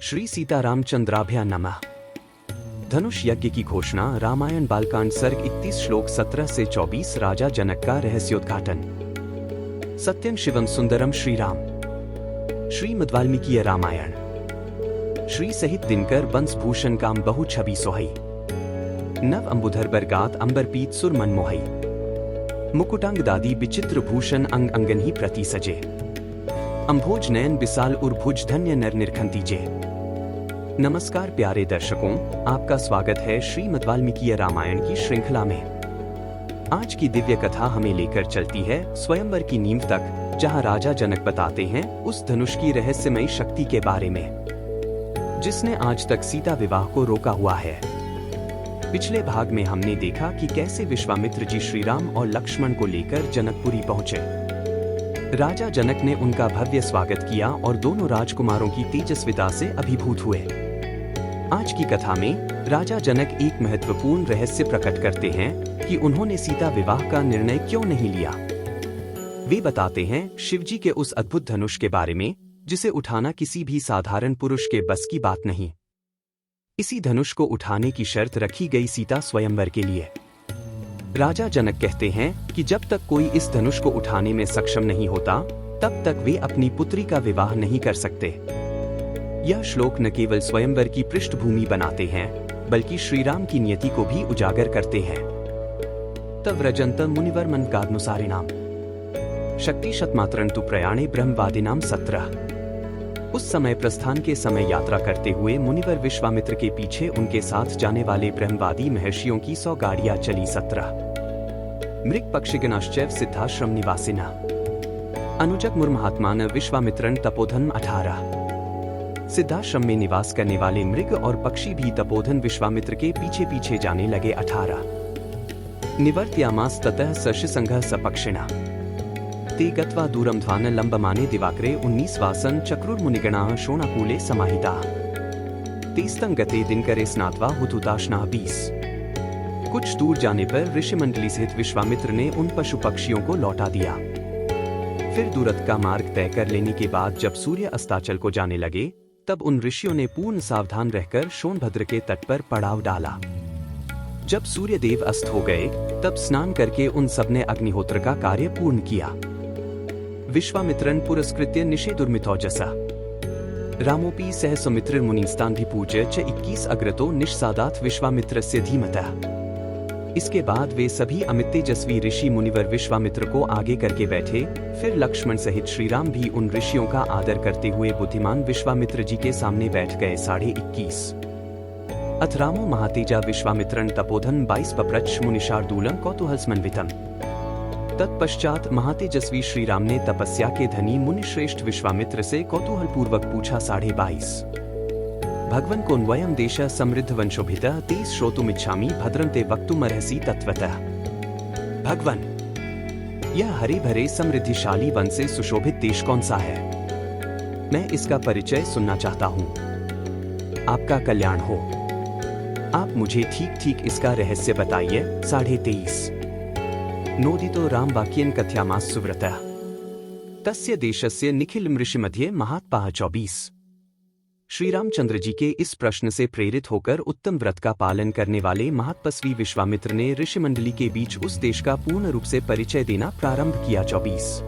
श्री सीतारामचंद्राभ्या नमः। धनुष यज्ञ की घोषणा। रामायण बालकांड सर्ग 31 श्लोक 17 से 24। राजा जनक का रहस्योद्घाटन। सत्यं शिवम सुंदरम श्री राम। श्रीमद् वाल्मीकि रामायण। श्री सहित दिनकर बंस भूषण काम बहु छवि सोहई। नव अंबुधर बरगात अंबर पीत सुर मन मोहई। मुकुटांग दादी विचित्र भूषण अंग अंगन ही प्रति सजे। अंभोज नयन विशाल उर्भुज धन्य नर निरखंती जे। नमस्कार प्यारे दर्शकों, आपका स्वागत है श्रीमद् वाल्मीकि रामायण की श्रृंखला में। आज की दिव्य कथा हमें लेकर चलती है स्वयंवर की नींव तक, जहां राजा जनक बताते हैं उस धनुष की रहस्यमयी शक्ति के बारे में, जिसने आज तक सीता विवाह को रोका हुआ है। पिछले भाग में हमने देखा कि कैसे विश्वामित्र जी श्री राम और लक्ष्मण को लेकर जनकपुरी पहुंचे। राजा जनक ने उनका भव्य स्वागत किया और दोनों राजकुमारों की तेजस्विता से अभिभूत हुए। आज की कथा में राजा जनक एक महत्वपूर्ण रहस्य प्रकट करते हैं कि उन्होंने सीता विवाह का निर्णय क्यों नहीं लिया। वे बताते हैं शिवजी के उस अद्भुत धनुष के बारे में, जिसे उठाना किसी भी साधारण पुरुष के बस की बात नहीं। इसी धनुष को उठाने की शर्त रखी गई सीता स्वयंवर के लिए। राजा जनक कहते हैं कि जब तक कोई इस धनुष को उठाने में सक्षम नहीं होता, तब तक वे अपनी पुत्री का विवाह नहीं कर सकते। यह श्लोक न केवल स्वयंवर की पृष्ठभूमि बनाते हैं, बल्कि श्रीराम की नियति को भी उजागर करते हैं। तव रजंत मुनिवर मनकानुसारिणाम शक्ति शतमात्रंतु प्रयाणे ब्रह्मवादिनाम 17। उस समय प्रस्थान के समय यात्रा करते हुए मुनिवर विश्वामित्र के पीछे उनके साथ जाने वाले ब्रह्मवादी महर्षियों की 100 गाड़ियां चली। 17 मृग पक्षिगणाश्चैव सिद्धाश्रम निवासिना अनुजग मुर्महात्मान विश्वामित्रन तपोधन। 18 सिद्धाश्रम में निवास करने वाले मृग और पक्षी भी तपोधन विश्वामित्र के पीछे पीछे जाने लगे। 18 निवर्त्यामास ततः सर्षसंघ सपक्षिणा ते गत्वा दूरम ध्वान लंबमाने दिवाकरे। 19 वासन चक्रुर्मुनिगणाः शोणाकूले समाहिताः तेस्तं गते दिनकरे स्नात्वा हुतुताशनाः। 20 कुछ दूर जाने पर ऋषिमंडली सहित विश्वामित्र ने उन पशु पक्षियों को लौटा दिया। फिर दूरथ का मार्ग तय कर लेने के बाद जब सूर्य अस्ताचल को जाने लगे, तब उन ऋषियों ने पूर्ण सावधान रहकर सोनभद्र के तट पर पड़ाव डाला। जब सूर्य देव अस्त हो गए, तब स्नान करके उन सबने अग्निहोत्र का कार्य पूर्ण किया। विश्वामित्रन पुरस्कृत्य निषेधुर्मिथौजसा रामोपि सह सुमित्र मुनिस्तान्धिपूज्य च 21 अग्रतो निष्सादात विश्वामित्रस्य धीमतः। इसके बाद वे सभी अमित तेजस्वी ऋषि मुनिवर विश्वामित्र को आगे करके बैठे। फिर लक्ष्मण सहित श्रीराम भी उन ऋषियों का आदर करते हुए बुद्धिमान विश्वामित्र जी के सामने बैठ गए। 21 अथ रामो महातेजा विश्वामित्रन तपोधन 22 पप्रच्छ मुनिशार्दूलम कौतूहलसमन्वितम। तत्पश्चात महातेजस्वी श्री राम ने तपस्या के धनी मुनिश्रेष्ठ विश्वामित्र से कौतूहल पूर्वक पूछा। 22 भगवन् कोन्वयं देश समृद्ध वंशोभितः ते श्रोतुमिच्छामि भद्रं ते वक्तुमर्हसि तत्वतः। भगवन्, यह हरे भरे समृद्धिशाली वन से सुशोभित देश कौन सा है? मैं इसका परिचय सुनना चाहता हूँ। आपका कल्याण हो। आप मुझे ठीक ठीक इसका रहस्य बताइए। 23 नोदितो राम वाक्येन कथयामास सुव्रतः तस्य देशस्य निखिल ऋषि मध्ये महात्पाः। 24 श्री रामचंद्र जी के इस प्रश्न से प्रेरित होकर उत्तम व्रत का पालन करने वाले महातपस्वी विश्वामित्र ने ऋषिमंडली के बीच उस देश का पूर्ण रूप से परिचय देना प्रारंभ किया। 24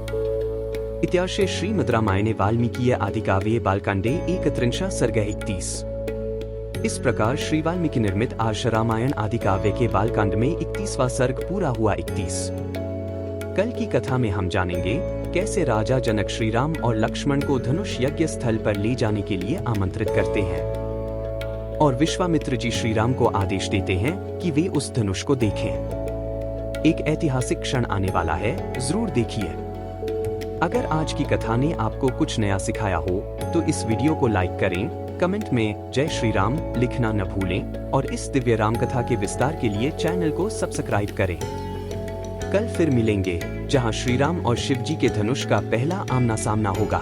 इत्यार्षे श्रीमद् रामायणे वाल्मीकीय आदिकाव्ये बालकांडे 31 सर्ग 31। इस प्रकार श्री वाल्मीकि निर्मित आर्ष रामायण आदि काव्य के बालकांड में 31वां सर्ग पूरा हुआ। 31 कल की कथा में हम जानेंगे कैसे राजा जनक श्री राम और लक्ष्मण को धनुष यज्ञ स्थल पर ले जाने के लिए आमंत्रित करते हैं और विश्वामित्र जी श्री राम को आदेश देते हैं कि वे उस धनुष को देखें। एक ऐतिहासिक क्षण आने वाला है, जरूर देखिए। अगर आज की कथा ने आपको कुछ नया सिखाया हो तो इस वीडियो को लाइक करें, कमेंट में जय श्री राम लिखना न भूलें और इस दिव्य राम कथा के विस्तार के लिए चैनल को सब्सक्राइब करें। कल फिर मिलेंगे जहां श्री राम और शिव जी के धनुष का पहला आमना सामना होगा।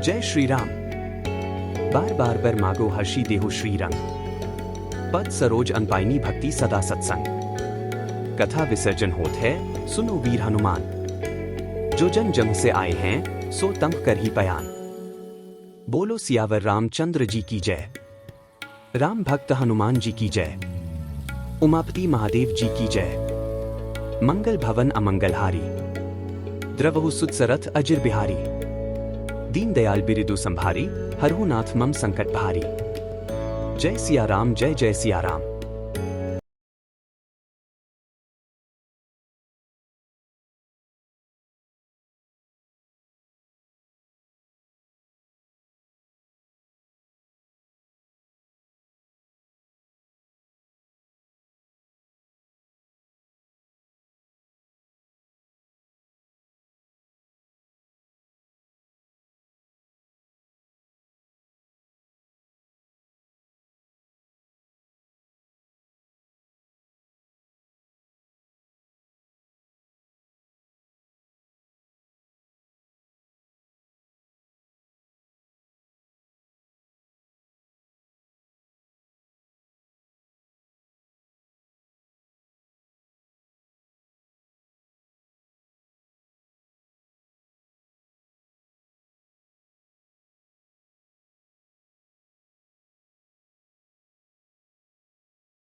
जय श्री राम। बार बार बर मागो हर्षी देहु श्रीरंग पद सरोज अनपाइनी भक्ति सदा सत्संग। कथा विसर्जन होत है, सुनो वीर हनुमान। जो जन जंग से आए हैं सो तंग कर ही पयान। बोलो सियावर रामचंद्र जी की जय। राम भक्त हनुमान जी की जय। उमापति महादेव जी की जय। मंगल भवन अमंगलहारी। द्रवहु सुतसरथ अजिर बिहारी। दीन दयाल बिरिदु संभारी। हरहु नाथ मम संकट भारी। जय सिया राम, जय जय सिया राम।